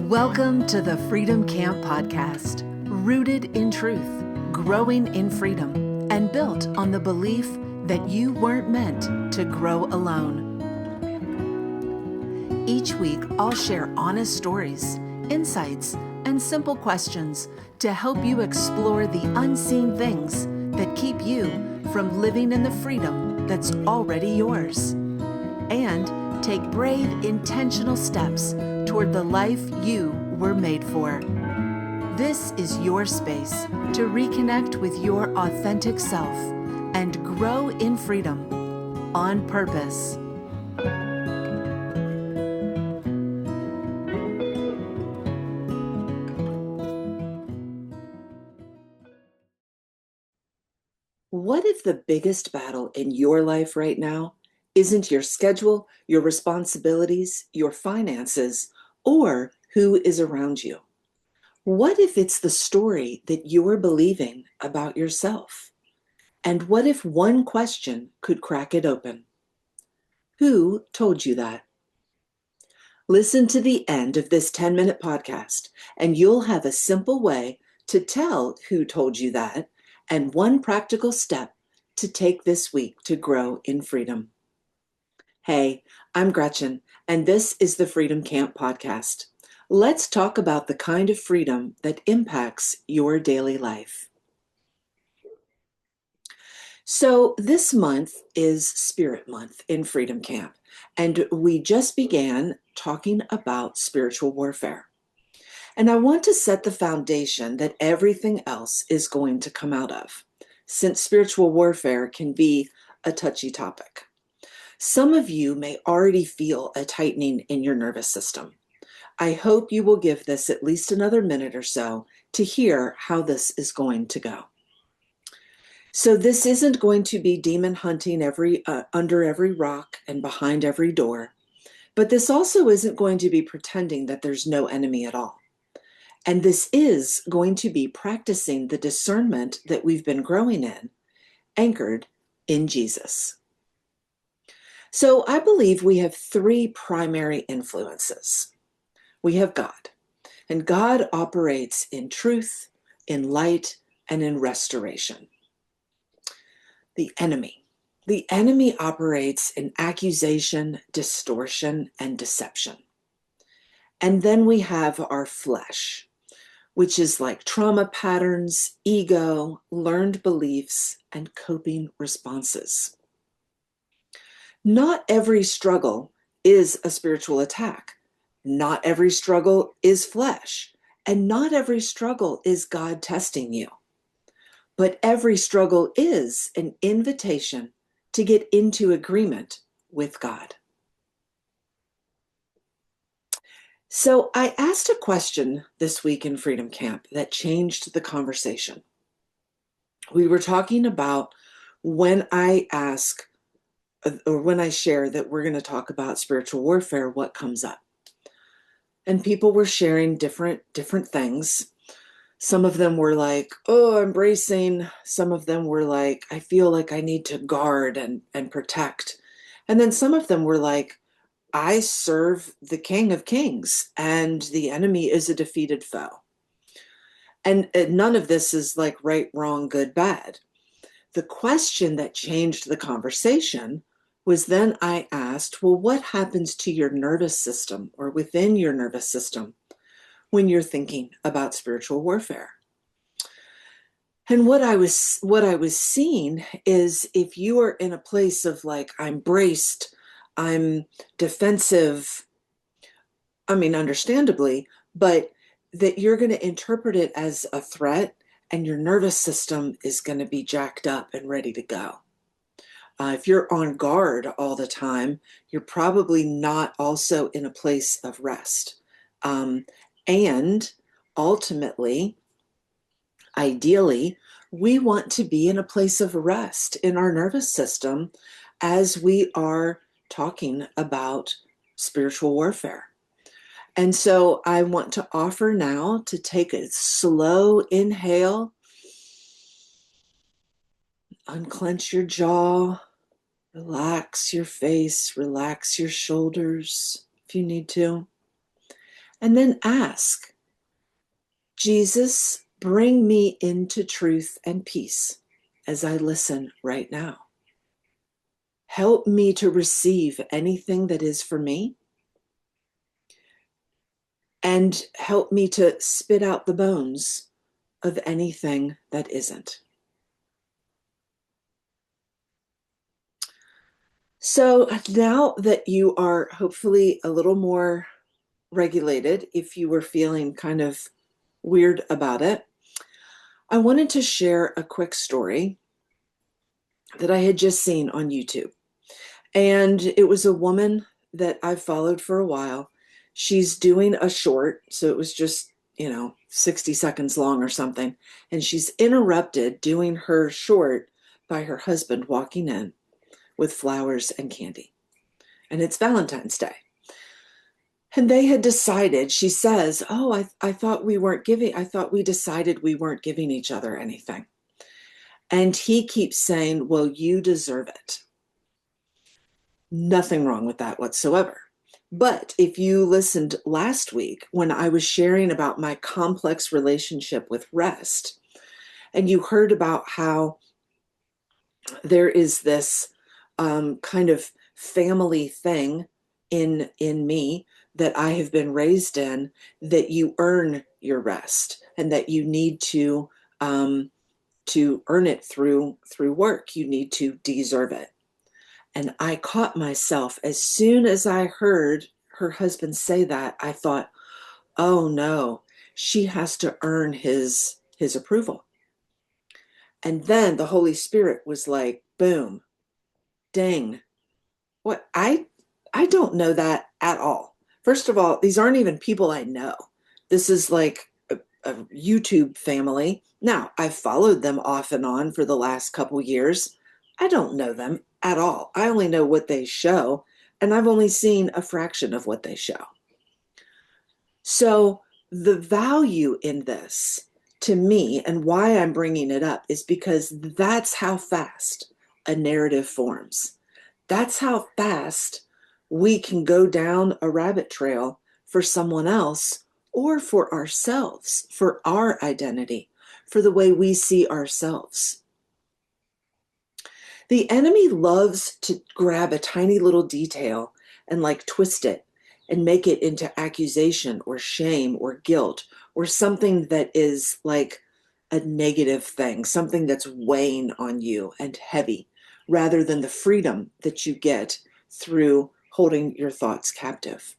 Welcome to the Freedom Camp Podcast, rooted in truth, growing in freedom, and built on the belief that you weren't meant to grow alone. Each week, I'll share honest stories, insights, and simple questions to help you explore the unseen things that keep you from living in the freedom that's already yours, and take brave, intentional steps toward the life you were made for. This is your space to reconnect with your authentic self and grow in freedom on purpose. What if the biggest battle in your life right now isn't your schedule, your responsibilities, your finances, or who is around you? What if it's the story that you're believing about yourself? And what if one question could crack it open? Who told you that? Listen to the end of this 10-minute podcast, and you'll have a simple way to tell who told you that and one practical step to take this week to grow in freedom. Hey, I'm Gretchen, and this is the Freedom Camp Podcast. Let's talk about the kind of freedom that impacts your daily life. So this month is Spirit Month in Freedom Camp, and we just began talking about spiritual warfare. And I want to set the foundation that everything else is going to come out of, since spiritual warfare can be a touchy topic. Some of you may already feel a tightening in your nervous system. I hope you will give this at least another minute or so to hear how this is going to go. So this isn't going to be demon hunting under every rock and behind every door, but this also isn't going to be pretending that there's no enemy at all. And this is going to be practicing the discernment that we've been growing in, anchored in Jesus. So I believe we have three primary influences. We have God, and God operates in truth, in light, and in restoration. The enemy. The enemy operates in accusation, distortion, and deception. And then we have our flesh, which is like trauma patterns, ego, learned beliefs, and coping responses. Not every struggle is a spiritual attack. Not every struggle is flesh. And not every struggle is God testing you. But every struggle is an invitation to get into agreement with God. So I asked a question this week in Freedom Camp that changed the conversation. We were talking about when I share that we're going to talk about spiritual warfare, what comes up. And people were sharing different things. Some of them were like, oh, I'm bracing. Some of them were like, I feel like I need to guard and protect. And then some of them were like, I serve the King of Kings and the enemy is a defeated foe. And none of this is like right, wrong, good, bad. The question that changed the conversation was then I asked, well, what happens to your nervous system or within your nervous system when you're thinking about spiritual warfare? And what I was seeing is if you are in a place of like, I'm braced, I'm defensive, understandably, but that you're going to interpret it as a threat and your nervous system is going to be jacked up and ready to go. If you're on guard all the time, you're probably not also in a place of rest. And ultimately, ideally, we want to be in a place of rest in our nervous system as we are talking about spiritual warfare. And so I want to offer now to take a slow inhale, unclench your jaw, relax your face, relax your shoulders if you need to. And then ask, Jesus, bring me into truth and peace as I listen right now. Help me to receive anything that is for me, and help me to spit out the bones of anything that isn't. So now that you are hopefully a little more regulated, if you were feeling kind of weird about it, I wanted to share a quick story that I had just seen on YouTube. And it was a woman that I've followed for a while. She's doing a short, so it was just, 60 seconds long or something. And she's interrupted doing her short by her husband walking in with flowers and candy. And it's Valentine's Day. And they had decided, she says, I thought I thought we decided we weren't giving each other anything. And he keeps saying, well, you deserve it. Nothing wrong with that whatsoever. But if you listened last week when I was sharing about my complex relationship with rest, and you heard about how there is this kind of family thing in me that I have been raised in, that you earn your rest and that you need to earn it through work. You need to deserve it. And I caught myself as soon as I heard her husband say that, I thought, oh no, she has to earn his approval. And then the Holy Spirit was like, boom, ding. What I don't know that at all. First of all, these aren't even people I know. This is like a YouTube family. Now, I've followed them off and on for the last couple years. I don't know them at all. I only know what they show, and I've only seen a fraction of what they show. So the value in this to me, and why I'm bringing it up, is because that's how fast a narrative forms. That's how fast we can go down a rabbit trail for someone else or for ourselves, for our identity, for the way we see ourselves. The enemy loves to grab a tiny little detail and like twist it and make it into accusation or shame or guilt or something that is like a negative thing, something that's weighing on you and heavy, rather than the freedom that you get through holding your thoughts captive.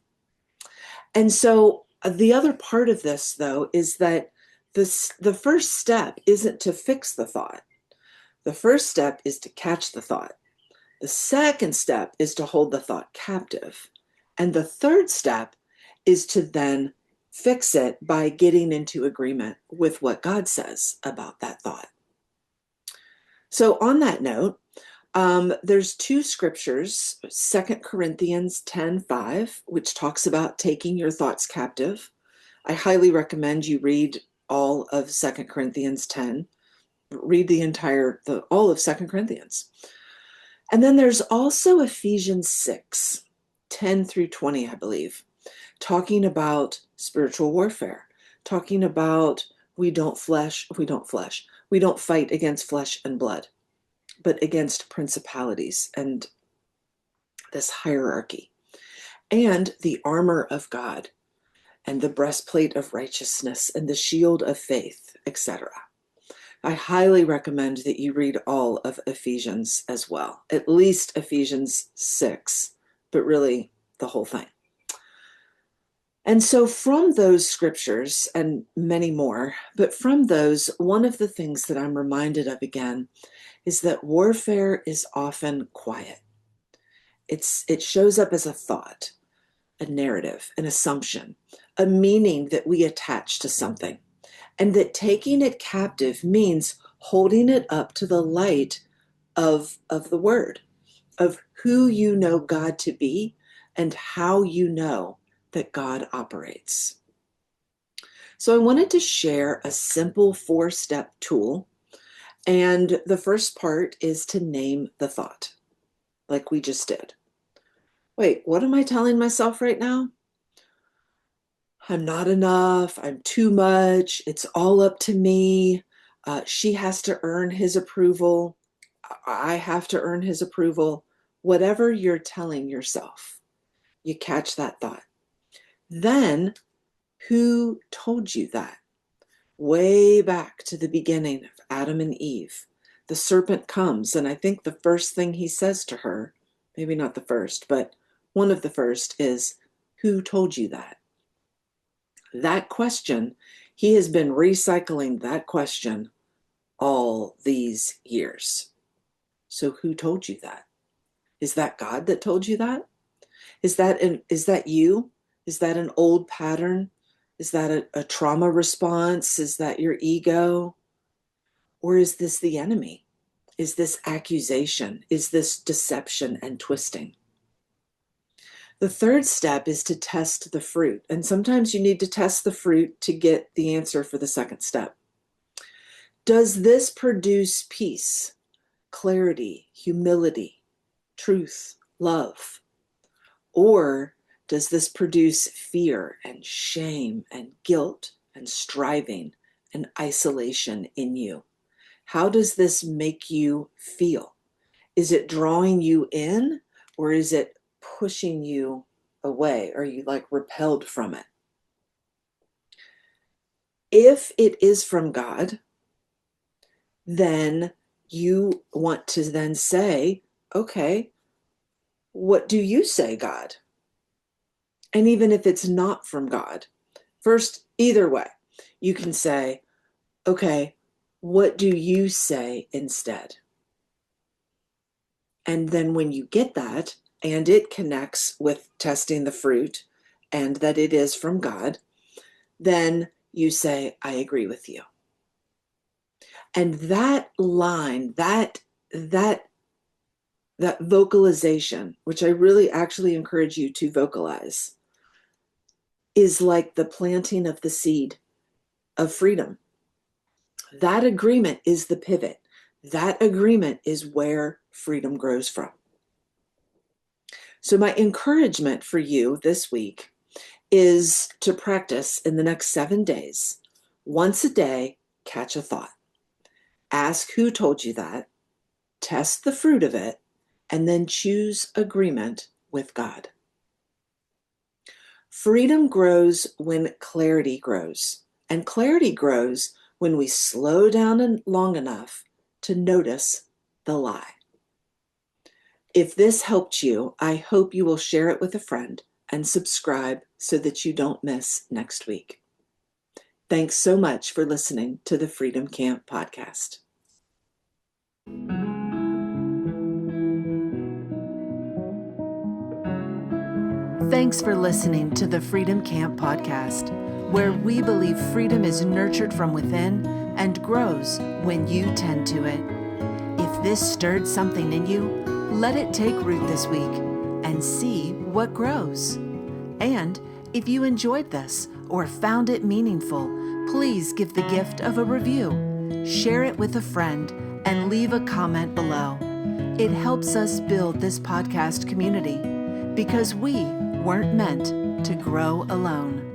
And so the other part of this, though, is that the first step isn't to fix the thought. The first step is to catch the thought. The second step is to hold the thought captive. And the third step is to then fix it by getting into agreement with what God says about that thought. So on that note, there's two scriptures, 2 Corinthians 10:5, which talks about taking your thoughts captive. I highly recommend you read all of 2 Corinthians 10. Read all of 2 Corinthians. And then there's also Ephesians 6:10 through 20, I believe, talking about spiritual warfare, talking about we don't fight against flesh and blood, but against principalities and this hierarchy, and the armor of God, and the breastplate of righteousness, and the shield of faith, etc. I highly recommend that you read all of Ephesians as well, at least Ephesians 6, but really the whole thing. And so from those scriptures, and many more, but from those, one of the things that I'm reminded of again is that warfare is often quiet. It shows up as a thought, a narrative, an assumption, a meaning that we attach to something. And that taking it captive means holding it up to the light of the word, of who you know God to be and how you know that God operates. So I wanted to share a simple 4-step tool. And the first part is to name the thought, like we just did. Wait, what am I telling myself right now? I'm not enough, I'm too much, it's all up to me, she has to earn his approval, I have to earn his approval. Whatever you're telling yourself, you catch that thought. Then, who told you that? Way back to the beginning of Adam and Eve, the serpent comes, and I think the first thing he says to her, maybe not the first, but one of the first is, who told you that? That question, he has been recycling that question all these years. So who told you that? Is that God that told you that? Is that you? Is that an old pattern? Is that a trauma response? Is that your ego? Or is this the enemy? Is this accusation? Is this deception and twisting? The third step is to test the fruit. And sometimes you need to test the fruit to get the answer for the second step. Does this produce peace, clarity, humility, truth, love? Or does this produce fear and shame and guilt and striving and isolation in you? How does this make you feel? Is it drawing you in, or is it pushing you away? Are you like repelled from it? If it is from God, then you want to then say, okay, what do you say, God? And even if it's not from God, first, either way, you can say, okay, what do you say instead? And then when you get that, and it connects with testing the fruit, and that it is from God, then you say, I agree with you. And that line, that vocalization, which I really actually encourage you to vocalize, is like the planting of the seed of freedom. That agreement is the pivot. That agreement is where freedom grows from. So my encouragement for you this week is to practice in the next 7 days. Once a day, catch a thought. Ask who told you that, test the fruit of it, and then choose agreement with God. Freedom grows when clarity grows, and clarity grows when we slow down long enough to notice the lie. If this helped you, I hope you will share it with a friend and subscribe so that you don't miss next week. Thanks so much for listening to the Freedom Camp podcast. Thanks for listening to the Freedom Camp podcast, where we believe freedom is nurtured from within and grows when you tend to it. If this stirred something in you, let it take root this week and see what grows. And if you enjoyed this or found it meaningful, please give the gift of a review, share it with a friend, and leave a comment below. It helps us build this podcast community because we weren't meant to grow alone.